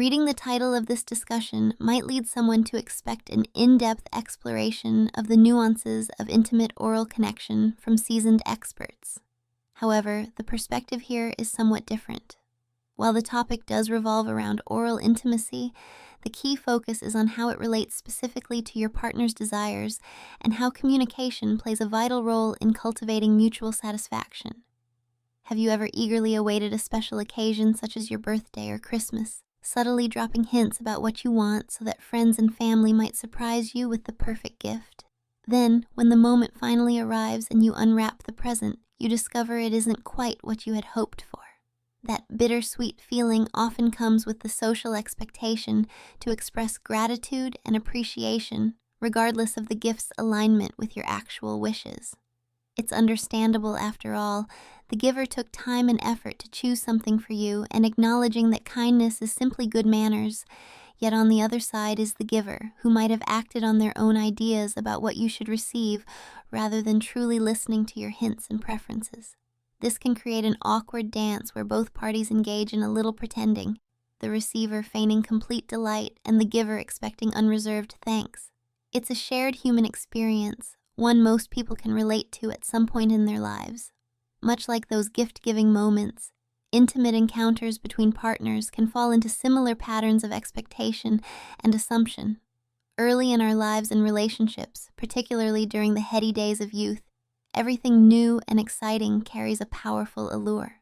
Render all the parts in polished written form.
Reading the title of this discussion might lead someone to expect an in-depth exploration of the nuances of intimate oral connection from seasoned experts. However, the perspective here is somewhat different. While the topic does revolve around oral intimacy, the key focus is on how it relates specifically to your partner's desires and how communication plays a vital role in cultivating mutual satisfaction. Have you ever eagerly awaited a special occasion such as your birthday or Christmas, subtly dropping hints about what you want so that friends and family might surprise you with the perfect gift? Then, when the moment finally arrives and you unwrap the present, you discover it isn't quite what you had hoped for. That bittersweet feeling often comes with the social expectation to express gratitude and appreciation, regardless of the gift's alignment with your actual wishes. It's understandable, after all. The giver took time and effort to choose something for you, and acknowledging that kindness is simply good manners. Yet on the other side is the giver, who might have acted on their own ideas about what you should receive, rather than truly listening to your hints and preferences. This can create an awkward dance where both parties engage in a little pretending, the receiver feigning complete delight and the giver expecting unreserved thanks. It's a shared human experience, one most people can relate to at some point in their lives. Much like those gift-giving moments, intimate encounters between partners can fall into similar patterns of expectation and assumption. Early in our lives and relationships, particularly during the heady days of youth, everything new and exciting carries a powerful allure.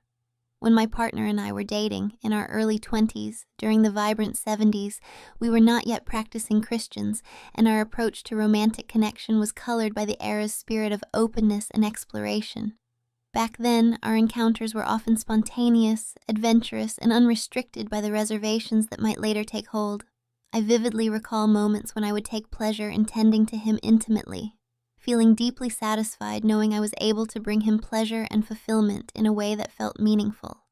When my partner and I were dating, in our early 20s, during the vibrant 70s, we were not yet practicing Christians, and our approach to romantic connection was colored by the era's spirit of openness and exploration. Back then, our encounters were often spontaneous, adventurous, and unrestricted by the reservations that might later take hold. I vividly recall moments when I would take pleasure in tending to him intimately, feeling deeply satisfied knowing I was able to bring him pleasure and fulfillment in a way that felt meaningful.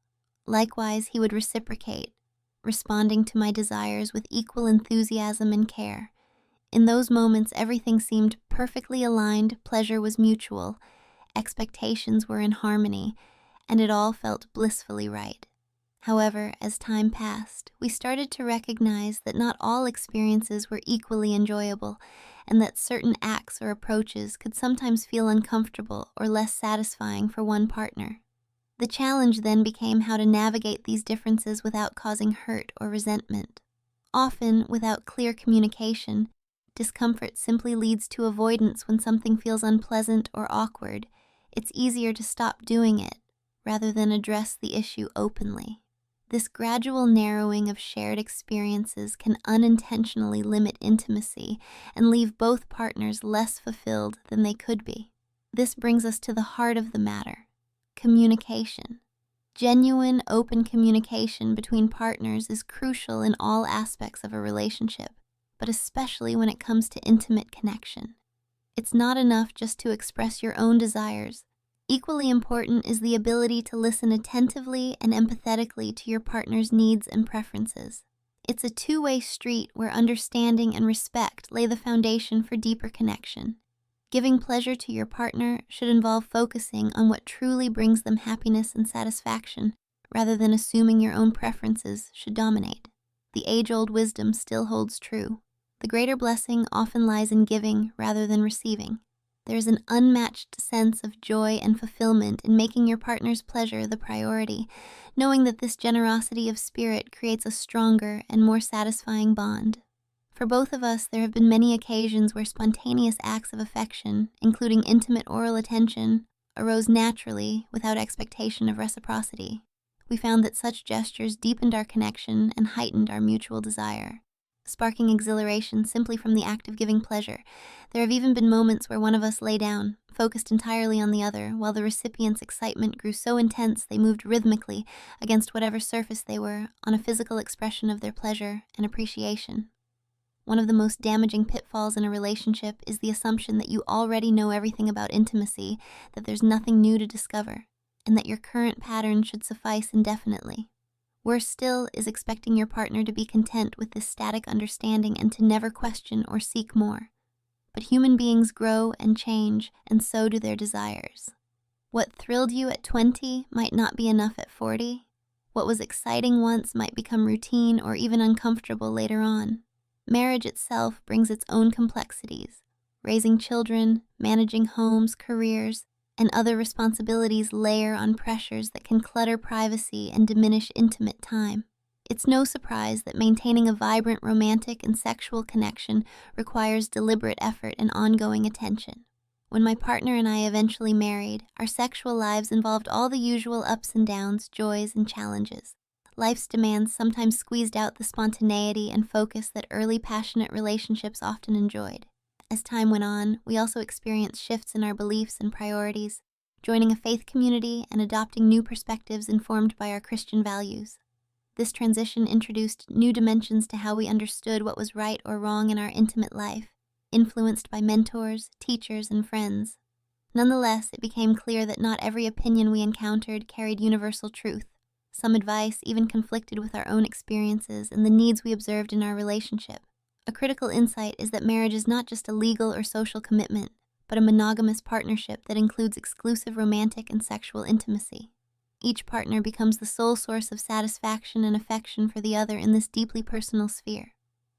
Likewise, he would reciprocate, responding to my desires with equal enthusiasm and care. In those moments, everything seemed perfectly aligned, pleasure was mutual, expectations were in harmony, and it all felt blissfully right. However, as time passed, we started to recognize that not all experiences were equally enjoyable, and that certain acts or approaches could sometimes feel uncomfortable or less satisfying for one partner. The challenge then became how to navigate these differences without causing hurt or resentment. Often, without clear communication, discomfort simply leads to avoidance when something feels unpleasant or awkward. It's easier to stop doing it, rather than address the issue openly. This gradual narrowing of shared experiences can unintentionally limit intimacy and leave both partners less fulfilled than they could be. This brings us to the heart of the matter: communication. Genuine, open communication between partners is crucial in all aspects of a relationship, but especially when it comes to intimate connection. It's not enough just to express your own desires. Equally important is the ability to listen attentively and empathetically to your partner's needs and preferences. It's a two-way street where understanding and respect lay the foundation for deeper connection. Giving pleasure to your partner should involve focusing on what truly brings them happiness and satisfaction, rather than assuming your own preferences should dominate. The age-old wisdom still holds true. The greater blessing often lies in giving rather than receiving. There is an unmatched sense of joy and fulfillment in making your partner's pleasure the priority, knowing that this generosity of spirit creates a stronger and more satisfying bond. For both of us, there have been many occasions where spontaneous acts of affection, including intimate oral attention, arose naturally without expectation of reciprocity. We found that such gestures deepened our connection and heightened our mutual desire, sparking exhilaration simply from the act of giving pleasure. There have even been moments where one of us lay down, focused entirely on the other, while the recipient's excitement grew so intense they moved rhythmically against whatever surface they were on a physical expression of their pleasure and appreciation. One of the most damaging pitfalls in a relationship is the assumption that you already know everything about intimacy, that there's nothing new to discover, and that your current pattern should suffice indefinitely. Worse still is expecting your partner to be content with this static understanding and to never question or seek more. But human beings grow and change, and so do their desires. What thrilled you at 20 might not be enough at 40. What was exciting once might become routine or even uncomfortable later on. Marriage itself brings its own complexities. Raising children, managing homes, careers, and other responsibilities layer on pressures that can clutter privacy and diminish intimate time. It's no surprise that maintaining a vibrant romantic and sexual connection requires deliberate effort and ongoing attention. When my partner and I eventually married, our sexual lives involved all the usual ups and downs, joys and challenges. Life's demands sometimes squeezed out the spontaneity and focus that early passionate relationships often enjoyed. As time went on, we also experienced shifts in our beliefs and priorities, joining a faith community and adopting new perspectives informed by our Christian values. This transition introduced new dimensions to how we understood what was right or wrong in our intimate life, influenced by mentors, teachers, and friends. Nonetheless, it became clear that not every opinion we encountered carried universal truth. Some advice even conflicted with our own experiences and the needs we observed in our relationship. A critical insight is that marriage is not just a legal or social commitment, but a monogamous partnership that includes exclusive romantic and sexual intimacy. Each partner becomes the sole source of satisfaction and affection for the other in this deeply personal sphere.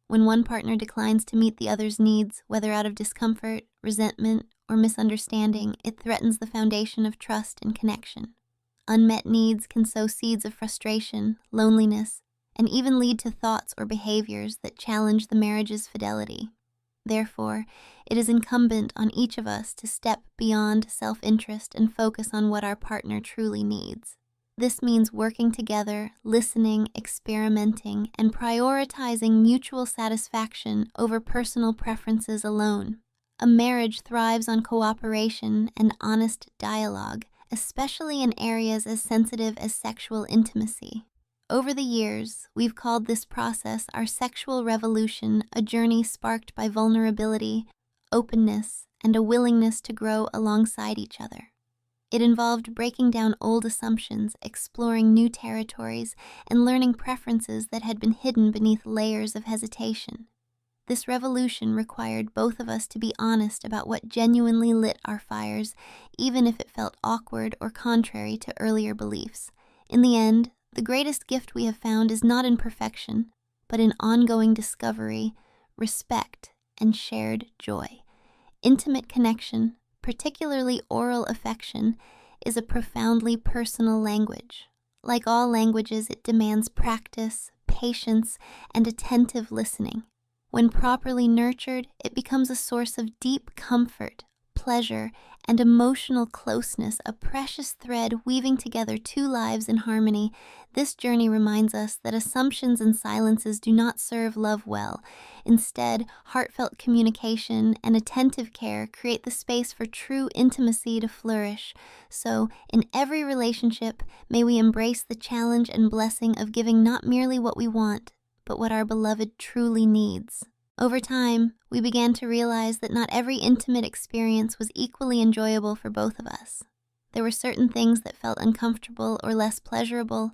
When one partner declines to meet the other's needs, whether out of discomfort, resentment, or misunderstanding, it threatens the foundation of trust and connection. Unmet needs can sow seeds of frustration, loneliness, and even lead to thoughts or behaviors that challenge the marriage's fidelity. Therefore, it is incumbent on each of us to step beyond self-interest and focus on what our partner truly needs. This means working together, listening, experimenting, and prioritizing mutual satisfaction over personal preferences alone. A marriage thrives on cooperation and honest dialogue, especially in areas as sensitive as sexual intimacy. Over the years, we've called this process our sexual revolution, a journey sparked by vulnerability, openness, and a willingness to grow alongside each other. It involved breaking down old assumptions, exploring new territories, and learning preferences that had been hidden beneath layers of hesitation. This revolution required both of us to be honest about what genuinely lit our fires, even if it felt awkward or contrary to earlier beliefs. In the end, the greatest gift we have found is not in perfection, but in ongoing discovery, respect, and shared joy. Intimate connection, particularly oral affection, is a profoundly personal language. Like all languages, it demands practice, patience, and attentive listening. When properly nurtured, it becomes a source of deep comfort, pleasure, and emotional closeness, a precious thread weaving together two lives in harmony. This journey reminds us that assumptions and silences do not serve love well. Instead, heartfelt communication and attentive care create the space for true intimacy to flourish. So, in every relationship, may we embrace the challenge and blessing of giving not merely what we want, but what our beloved truly needs. Over time, we began to realize that not every intimate experience was equally enjoyable for both of us. There were certain things that felt uncomfortable or less pleasurable,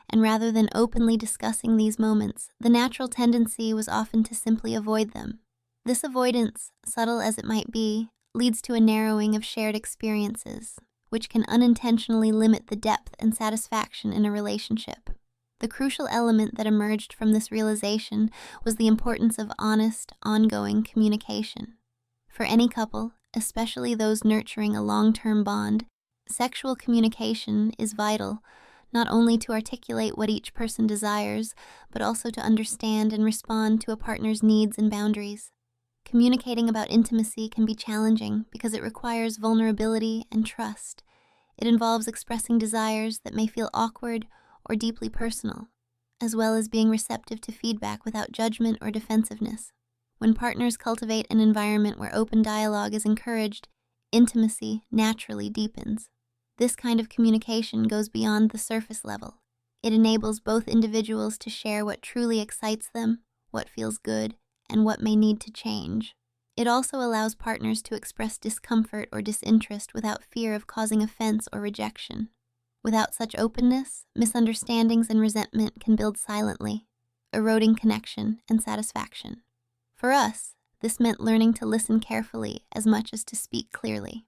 and rather than openly discussing these moments, the natural tendency was often to simply avoid them. This avoidance, subtle as it might be, leads to a narrowing of shared experiences, which can unintentionally limit the depth and satisfaction in a relationship. The crucial element that emerged from this realization was the importance of honest, ongoing communication. For any couple, especially those nurturing a long-term bond, sexual communication is vital, not only to articulate what each person desires, but also to understand and respond to a partner's needs and boundaries. Communicating about intimacy can be challenging because it requires vulnerability and trust. It involves expressing desires that may feel awkward or deeply personal, as well as being receptive to feedback without judgment or defensiveness. When partners cultivate an environment where open dialogue is encouraged, intimacy naturally deepens. This kind of communication goes beyond the surface level. It enables both individuals to share what truly excites them, what feels good, and what may need to change. It also allows partners to express discomfort or disinterest without fear of causing offense or rejection. Without such openness, misunderstandings and resentment can build silently, eroding connection and satisfaction. For us, this meant learning to listen carefully as much as to speak clearly.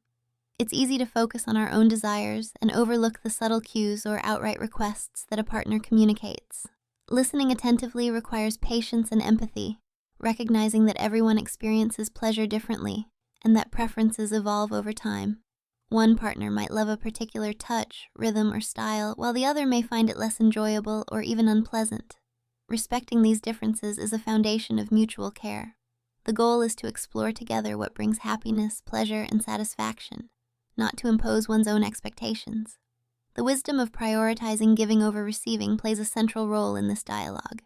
It's easy to focus on our own desires and overlook the subtle cues or outright requests that a partner communicates. Listening attentively requires patience and empathy, recognizing that everyone experiences pleasure differently and that preferences evolve over time. One partner might love a particular touch, rhythm, or style, while the other may find it less enjoyable or even unpleasant. Respecting these differences is a foundation of mutual care. The goal is to explore together what brings happiness, pleasure, and satisfaction, not to impose one's own expectations. The wisdom of prioritizing giving over receiving plays a central role in this dialogue.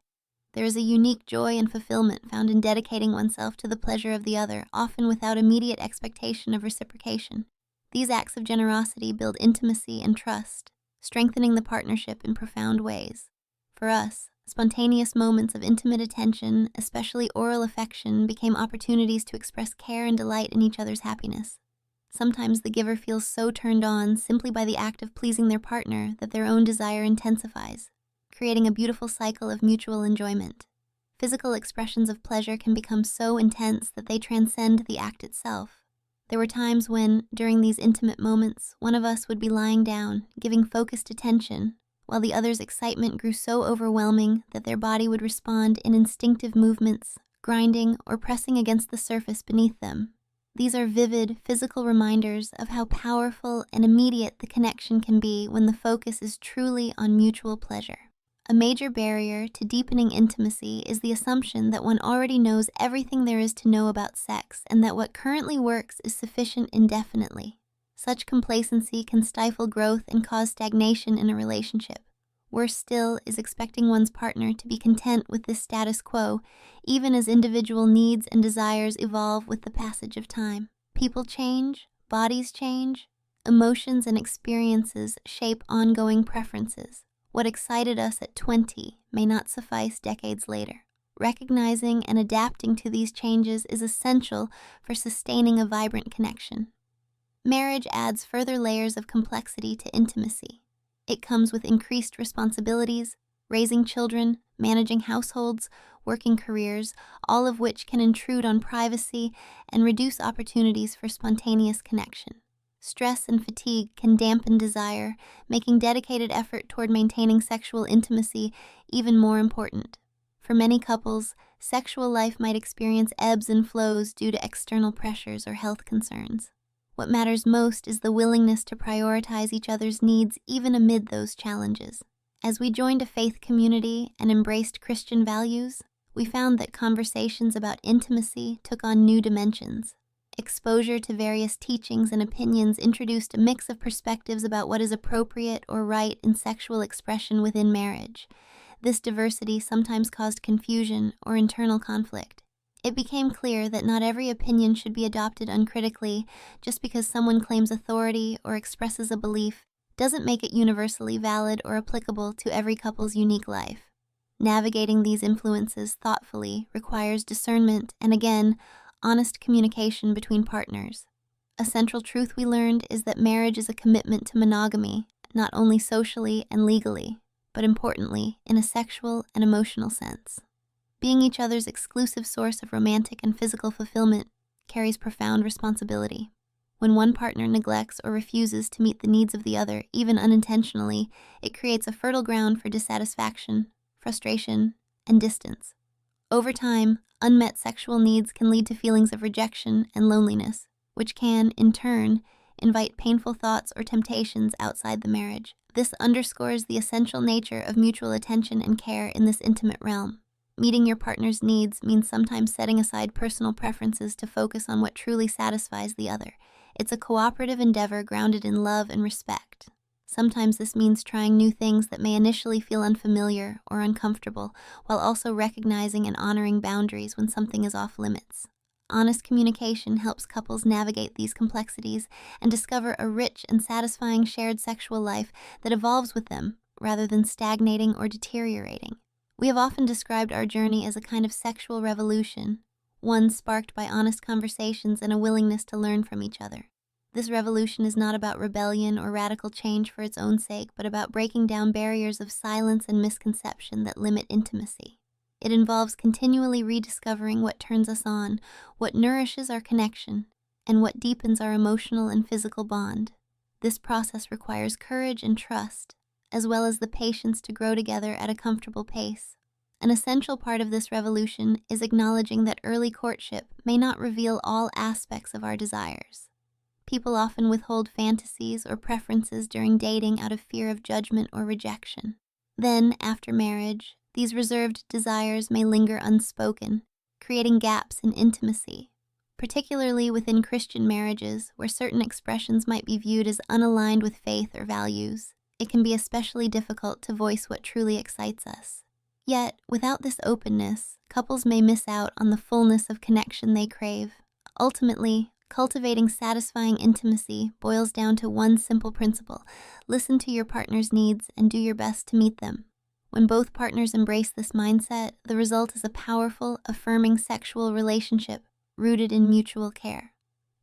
There is a unique joy and fulfillment found in dedicating oneself to the pleasure of the other, often without immediate expectation of reciprocation. These acts of generosity build intimacy and trust, strengthening the partnership in profound ways. For us, spontaneous moments of intimate attention, especially oral affection, became opportunities to express care and delight in each other's happiness. Sometimes the giver feels so turned on simply by the act of pleasing their partner that their own desire intensifies, creating a beautiful cycle of mutual enjoyment. Physical expressions of pleasure can become so intense that they transcend the act itself. There were times when, during these intimate moments, one of us would be lying down, giving focused attention, while the other's excitement grew so overwhelming that their body would respond in instinctive movements, grinding or pressing against the surface beneath them. These are vivid, physical reminders of how powerful and immediate the connection can be when the focus is truly on mutual pleasure. A major barrier to deepening intimacy is the assumption that one already knows everything there is to know about sex and that what currently works is sufficient indefinitely. Such complacency can stifle growth and cause stagnation in a relationship. Worse still is expecting one's partner to be content with this status quo, even as individual needs and desires evolve with the passage of time. People change, bodies change, emotions and experiences shape ongoing preferences. What excited us at 20 may not suffice decades later. Recognizing and adapting to these changes is essential for sustaining a vibrant connection. Marriage adds further layers of complexity to intimacy. It comes with increased responsibilities, raising children, managing households, working careers, all of which can intrude on privacy and reduce opportunities for spontaneous connection. Stress and fatigue can dampen desire, making dedicated effort toward maintaining sexual intimacy even more important. For many couples, sexual life might experience ebbs and flows due to external pressures or health concerns. What matters most is the willingness to prioritize each other's needs even amid those challenges. As we joined a faith community and embraced Christian values, we found that conversations about intimacy took on new dimensions. Exposure to various teachings and opinions introduced a mix of perspectives about what is appropriate or right in sexual expression within marriage. This diversity sometimes caused confusion or internal conflict. It became clear that not every opinion should be adopted uncritically. Just because someone claims authority or expresses a belief doesn't make it universally valid or applicable to every couple's unique life. Navigating these influences thoughtfully requires discernment and, again, honest communication between partners. A central truth we learned is that marriage is a commitment to monogamy, not only socially and legally, but importantly, in a sexual and emotional sense. Being each other's exclusive source of romantic and physical fulfillment carries profound responsibility. When one partner neglects or refuses to meet the needs of the other, even unintentionally, it creates a fertile ground for dissatisfaction, frustration, and distance. Over time, unmet sexual needs can lead to feelings of rejection and loneliness, which can, in turn, invite painful thoughts or temptations outside the marriage. This underscores the essential nature of mutual attention and care in this intimate realm. Meeting your partner's needs means sometimes setting aside personal preferences to focus on what truly satisfies the other. It's a cooperative endeavor grounded in love and respect. Sometimes this means trying new things that may initially feel unfamiliar or uncomfortable, while also recognizing and honoring boundaries when something is off limits. Honest communication helps couples navigate these complexities and discover a rich and satisfying shared sexual life that evolves with them rather than stagnating or deteriorating. We have often described our journey as a kind of sexual revolution, one sparked by honest conversations and a willingness to learn from each other. This revolution is not about rebellion or radical change for its own sake, but about breaking down barriers of silence and misconception that limit intimacy. It involves continually rediscovering what turns us on, what nourishes our connection, and what deepens our emotional and physical bond. This process requires courage and trust, as well as the patience to grow together at a comfortable pace. An essential part of this revolution is acknowledging that early courtship may not reveal all aspects of our desires. People often withhold fantasies or preferences during dating out of fear of judgment or rejection. Then, after marriage, these reserved desires may linger unspoken, creating gaps in intimacy, particularly within Christian marriages where certain expressions might be viewed as unaligned with faith or values. It can be especially difficult to voice what truly excites us. Yet, without this openness, couples may miss out on the fullness of connection they crave. Ultimately, cultivating satisfying intimacy boils down to one simple principle: listen to your partner's needs and do your best to meet them. When both partners embrace this mindset, the result is a powerful, affirming sexual relationship rooted in mutual care.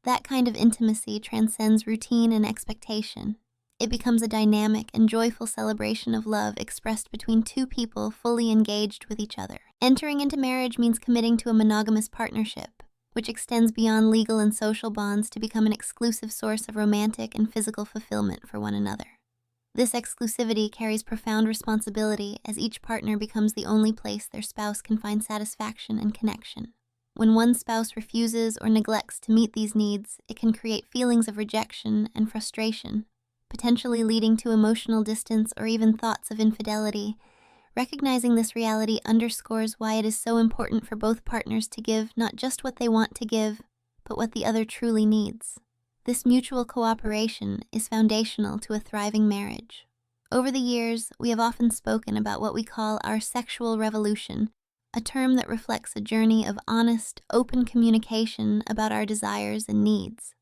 That kind of intimacy transcends routine and expectation. It becomes a dynamic and joyful celebration of love expressed between two people fully engaged with each other. Entering into marriage means committing to a monogamous partnership, which extends beyond legal and social bonds to become an exclusive source of romantic and physical fulfillment for one another. This exclusivity carries profound responsibility as each partner becomes the only place their spouse can find satisfaction and connection. When one spouse refuses or neglects to meet these needs, it can create feelings of rejection and frustration, potentially leading to emotional distance or even thoughts of infidelity. Recognizing this reality underscores why it is so important for both partners to give not just what they want to give, but what the other truly needs. This mutual cooperation is foundational to a thriving marriage. Over the years, we have often spoken about what we call our sexual revolution, a term that reflects a journey of honest, open communication about our desires and needs.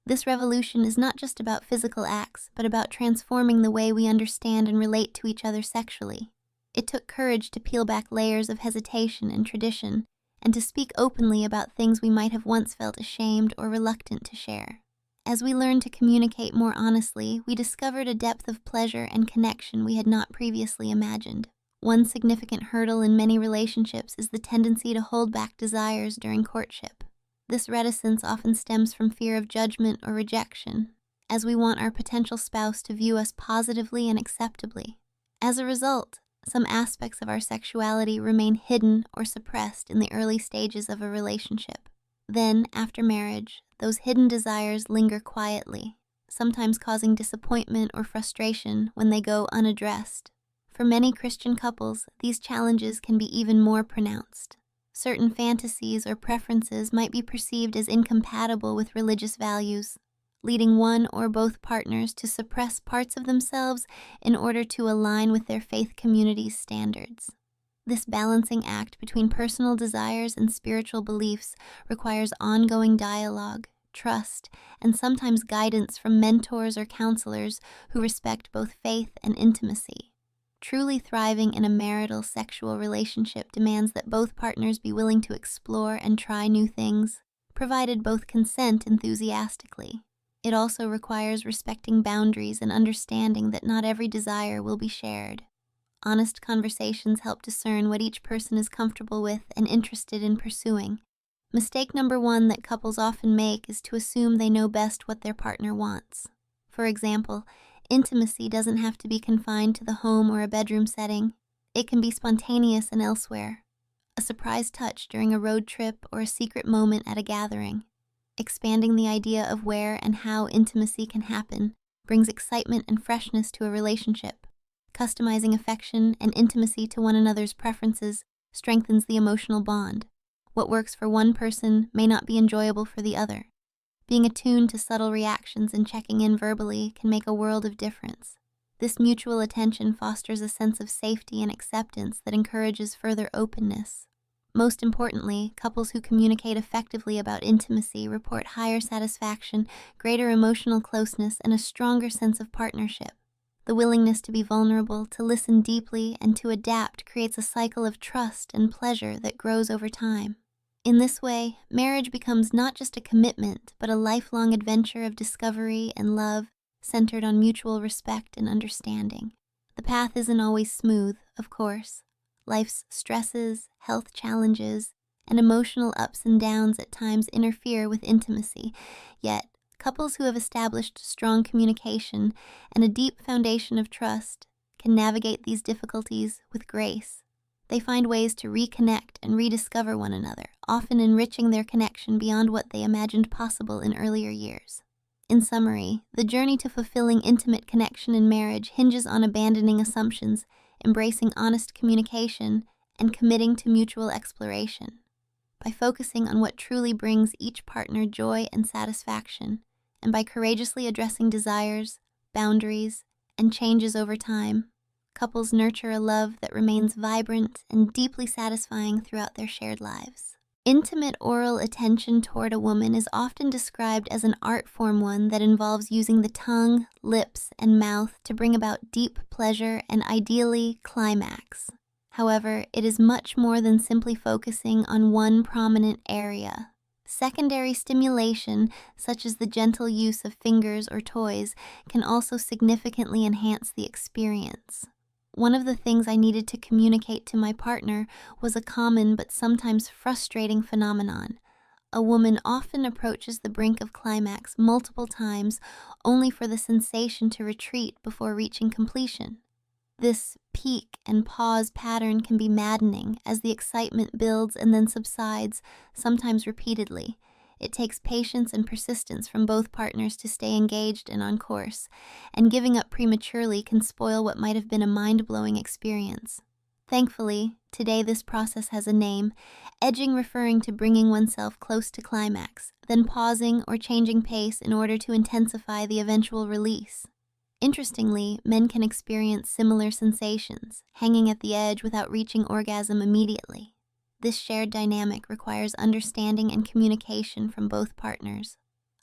This revolution is not just about physical acts, but about transforming the way we understand and relate to each other sexually. It took courage to peel back layers of hesitation and tradition, and to speak openly about things we might have once felt ashamed or reluctant to share. As we learned to communicate more honestly, we discovered a depth of pleasure and connection we had not previously imagined. One significant hurdle in many relationships is the tendency to hold back desires during courtship. This reticence often stems from fear of judgment or rejection, as we want our potential spouse to view us positively and acceptably. As a result, some aspects of our sexuality remain hidden or suppressed in the early stages of a relationship. Then, after marriage, those hidden desires linger quietly, sometimes causing disappointment or frustration when they go unaddressed. For many Christian couples, these challenges can be even more pronounced. Certain fantasies or preferences might be perceived as incompatible with religious values, leading one or both partners to suppress parts of themselves in order to align with their faith community's standards. This balancing act between personal desires and spiritual beliefs requires ongoing dialogue, trust, and sometimes guidance from mentors or counselors who respect both faith and intimacy. Truly thriving in a marital sexual relationship demands that both partners be willing to explore and try new things, provided both consent enthusiastically. It also requires respecting boundaries and understanding that not every desire will be shared. Honest conversations help discern what each person is comfortable with and interested in pursuing. Mistake number one that couples often make is to assume they know best what their partner wants. For example, intimacy doesn't have to be confined to the home or a bedroom setting. It can be spontaneous and elsewhere. A surprise touch during a road trip or a secret moment at a gathering. Expanding the idea of where and how intimacy can happen brings excitement and freshness to a relationship. Customizing affection and intimacy to one another's preferences strengthens the emotional bond. What works for one person may not be enjoyable for the other. Being attuned to subtle reactions and checking in verbally can make a world of difference. This mutual attention fosters a sense of safety and acceptance that encourages further openness. Most importantly, couples who communicate effectively about intimacy report higher satisfaction, greater emotional closeness, and a stronger sense of partnership. The willingness to be vulnerable, to listen deeply, and to adapt creates a cycle of trust and pleasure that grows over time. In this way, marriage becomes not just a commitment, but a lifelong adventure of discovery and love centered on mutual respect and understanding. The path isn't always smooth, of course. Life's stresses, health challenges, and emotional ups and downs at times interfere with intimacy. Yet, couples who have established strong communication and a deep foundation of trust can navigate these difficulties with grace. They find ways to reconnect and rediscover one another, often enriching their connection beyond what they imagined possible in earlier years. In summary, the journey to fulfilling intimate connection in marriage hinges on abandoning assumptions, embracing honest communication, and committing to mutual exploration. By focusing on what truly brings each partner joy and satisfaction, and by courageously addressing desires, boundaries, and changes over time, couples nurture a love that remains vibrant and deeply satisfying throughout their shared lives. Intimate oral attention toward a woman is often described as an art form, one that involves using the tongue, lips, and mouth to bring about deep pleasure and ideally climax. However, it is much more than simply focusing on one prominent area. Secondary stimulation, such as the gentle use of fingers or toys, can also significantly enhance the experience. One of the things I needed to communicate to my partner was a common but sometimes frustrating phenomenon. A woman often approaches the brink of climax multiple times, only for the sensation to retreat before reaching completion. This peak and pause pattern can be maddening as the excitement builds and then subsides, sometimes repeatedly. It takes patience and persistence from both partners to stay engaged and on course, and giving up prematurely can spoil what might have been a mind-blowing experience. Thankfully, today this process has a name, edging referring to bringing oneself close to climax, then pausing or changing pace in order to intensify the eventual release. Interestingly, men can experience similar sensations, hanging at the edge without reaching orgasm immediately. This shared dynamic requires understanding and communication from both partners.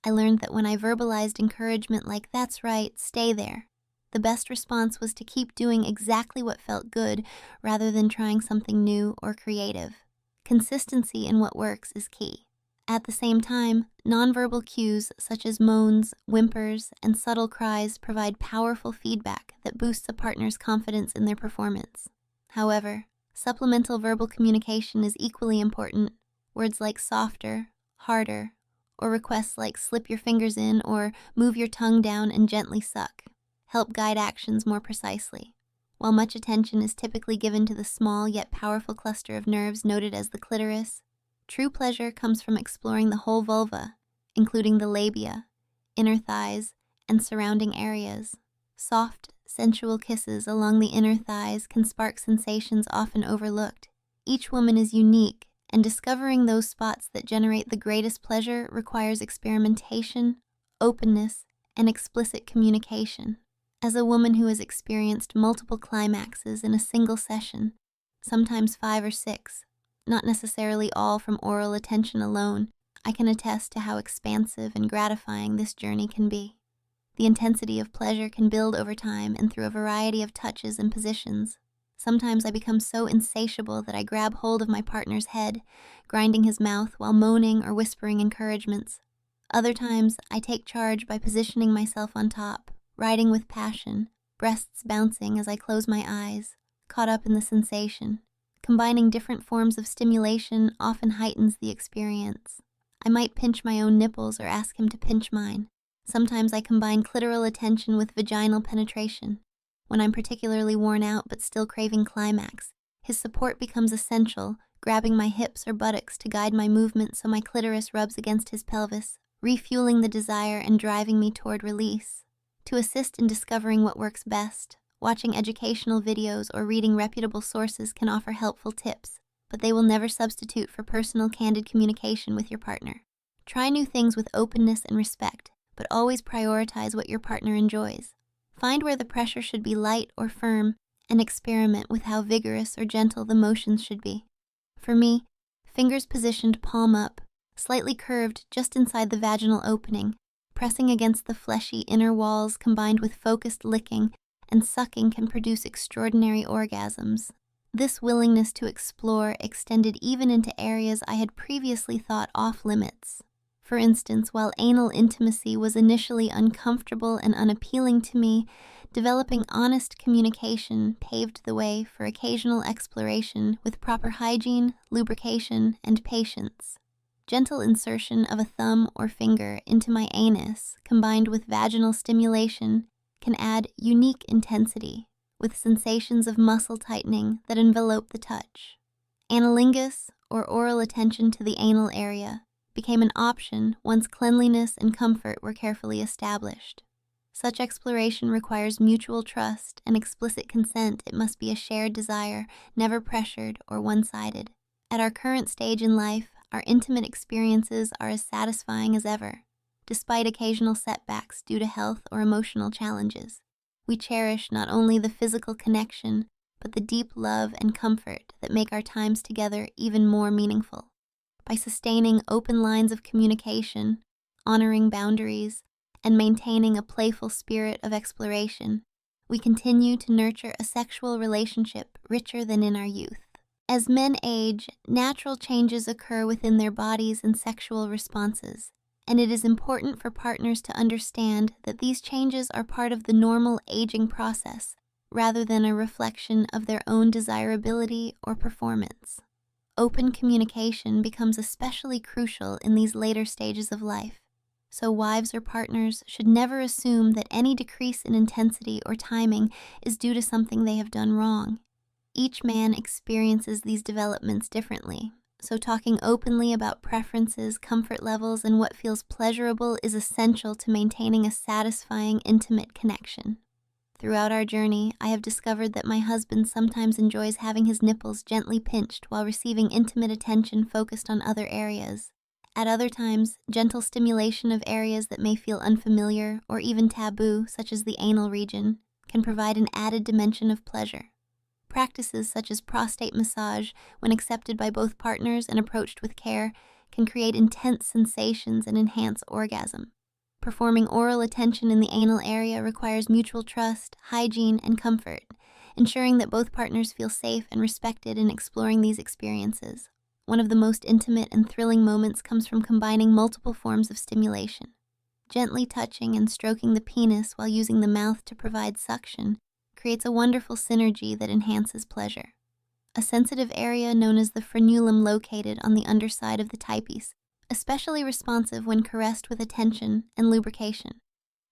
I learned that when I verbalized encouragement like "that's right, stay there," the best response was to keep doing exactly what felt good rather than trying something new or creative. Consistency in what works is key. At the same time, nonverbal cues such as moans, whimpers, and subtle cries provide powerful feedback that boosts a partner's confidence in their performance. However, supplemental verbal communication is equally important. Words like softer, harder, or requests like "slip your fingers in" or "move your tongue down and gently suck" help guide actions more precisely. While much attention is typically given to the small yet powerful cluster of nerves noted as the clitoris, true pleasure comes from exploring the whole vulva, including the labia, inner thighs, and surrounding areas. Soft, sensual kisses along the inner thighs can spark sensations often overlooked. Each woman is unique, and discovering those spots that generate the greatest pleasure requires experimentation, openness, and explicit communication. As a woman who has experienced multiple climaxes in a single session, sometimes 5 or 6, not necessarily all from oral attention alone, I can attest to how expansive and gratifying this journey can be. The intensity of pleasure can build over time and through a variety of touches and positions. Sometimes I become so insatiable that I grab hold of my partner's head, grinding his mouth while moaning or whispering encouragements. Other times, I take charge by positioning myself on top, riding with passion, breasts bouncing as I close my eyes, caught up in the sensation. Combining different forms of stimulation often heightens the experience. I might pinch my own nipples or ask him to pinch mine. Sometimes I combine clitoral attention with vaginal penetration. When I'm particularly worn out but still craving climax, his support becomes essential, grabbing my hips or buttocks to guide my movement so my clitoris rubs against his pelvis, refueling the desire and driving me toward release. To assist in discovering what works best, watching educational videos or reading reputable sources can offer helpful tips, but they will never substitute for personal, candid communication with your partner. Try new things with openness and respect, but always prioritize what your partner enjoys. Find where the pressure should be light or firm, and experiment with how vigorous or gentle the motions should be. For me, fingers positioned palm up, slightly curved just inside the vaginal opening, pressing against the fleshy inner walls combined with focused licking and sucking can produce extraordinary orgasms. This willingness to explore extended even into areas I had previously thought off limits. For instance, while anal intimacy was initially uncomfortable and unappealing to me, developing honest communication paved the way for occasional exploration with proper hygiene, lubrication, and patience. Gentle insertion of a thumb or finger into my anus, combined with vaginal stimulation, can add unique intensity, with sensations of muscle tightening that envelope the touch. Analingus, or oral attention to the anal area, became an option once cleanliness and comfort were carefully established. Such exploration requires mutual trust and explicit consent. It must be a shared desire, never pressured or one-sided. At our current stage in life, our intimate experiences are as satisfying as ever, despite occasional setbacks due to health or emotional challenges. We cherish not only the physical connection, but the deep love and comfort that make our times together even more meaningful. By sustaining open lines of communication, honoring boundaries, and maintaining a playful spirit of exploration, we continue to nurture a sexual relationship richer than in our youth. As men age, natural changes occur within their bodies and sexual responses, and it is important for partners to understand that these changes are part of the normal aging process, rather than a reflection of their own desirability or performance. Open communication becomes especially crucial in these later stages of life, so wives or partners should never assume that any decrease in intensity or timing is due to something they have done wrong. Each man experiences these developments differently, so talking openly about preferences, comfort levels, and what feels pleasurable is essential to maintaining a satisfying, intimate connection. Throughout our journey, I have discovered that my husband sometimes enjoys having his nipples gently pinched while receiving intimate attention focused on other areas. At other times, gentle stimulation of areas that may feel unfamiliar or even taboo, such as the anal region, can provide an added dimension of pleasure. Practices such as prostate massage, when accepted by both partners and approached with care, can create intense sensations and enhance orgasm. Performing oral attention in the anal area requires mutual trust, hygiene, and comfort, ensuring that both partners feel safe and respected in exploring these experiences. One of the most intimate and thrilling moments comes from combining multiple forms of stimulation. Gently touching and stroking the penis while using the mouth to provide suction creates a wonderful synergy that enhances pleasure. A sensitive area known as the frenulum located on the underside of the types, especially responsive when caressed with attention and lubrication.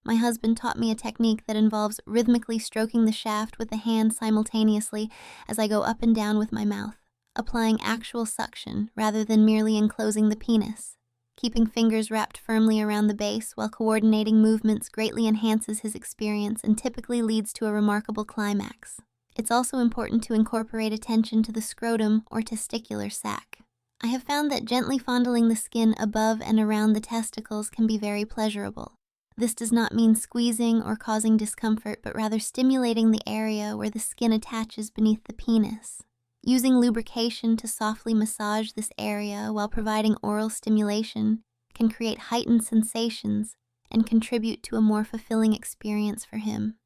My husband taught me a technique that involves rhythmically stroking the shaft with the hand simultaneously as I go up and down with my mouth, applying actual suction rather than merely enclosing the penis. Keeping fingers wrapped firmly around the base while coordinating movements greatly enhances his experience and typically leads to a remarkable climax. It's also important to incorporate attention to the scrotum or testicular sac. I have found that gently fondling the skin above and around the testicles can be very pleasurable. This does not mean squeezing or causing discomfort, but rather stimulating the area where the skin attaches beneath the penis. Using lubrication to softly massage this area while providing oral stimulation can create heightened sensations and contribute to a more fulfilling experience for him.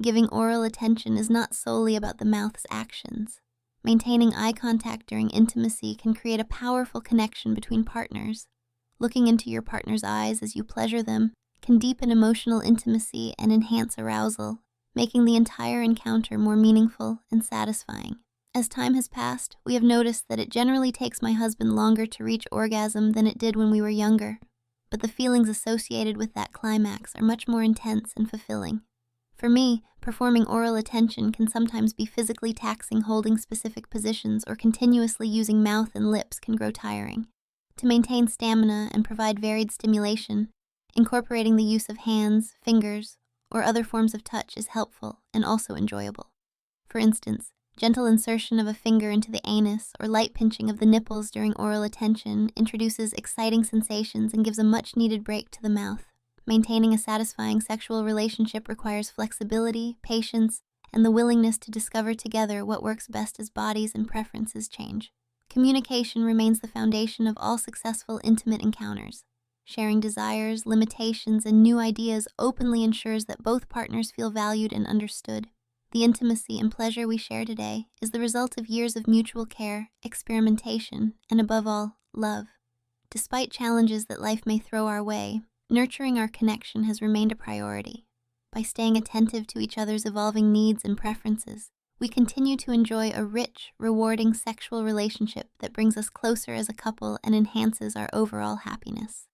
Giving oral attention is not solely about the mouth's actions. Maintaining eye contact during intimacy can create a powerful connection between partners. Looking into your partner's eyes as you pleasure them can deepen emotional intimacy and enhance arousal, making the entire encounter more meaningful and satisfying. As time has passed, we have noticed that it generally takes my husband longer to reach orgasm than it did when we were younger, but the feelings associated with that climax are much more intense and fulfilling. For me, performing oral attention can sometimes be physically taxing. Holding specific positions or continuously using mouth and lips can grow tiring. To maintain stamina and provide varied stimulation, incorporating the use of hands, fingers, or other forms of touch is helpful and also enjoyable. For instance, gentle insertion of a finger into the anus or light pinching of the nipples during oral attention introduces exciting sensations and gives a much-needed break to the mouth. Maintaining a satisfying sexual relationship requires flexibility, patience, and the willingness to discover together what works best as bodies and preferences change. Communication remains the foundation of all successful intimate encounters. Sharing desires, limitations, and new ideas openly ensures that both partners feel valued and understood. The intimacy and pleasure we share today is the result of years of mutual care, experimentation, and above all, love. Despite challenges that life may throw our way, nurturing our connection has remained a priority. By staying attentive to each other's evolving needs and preferences, we continue to enjoy a rich, rewarding sexual relationship that brings us closer as a couple and enhances our overall happiness.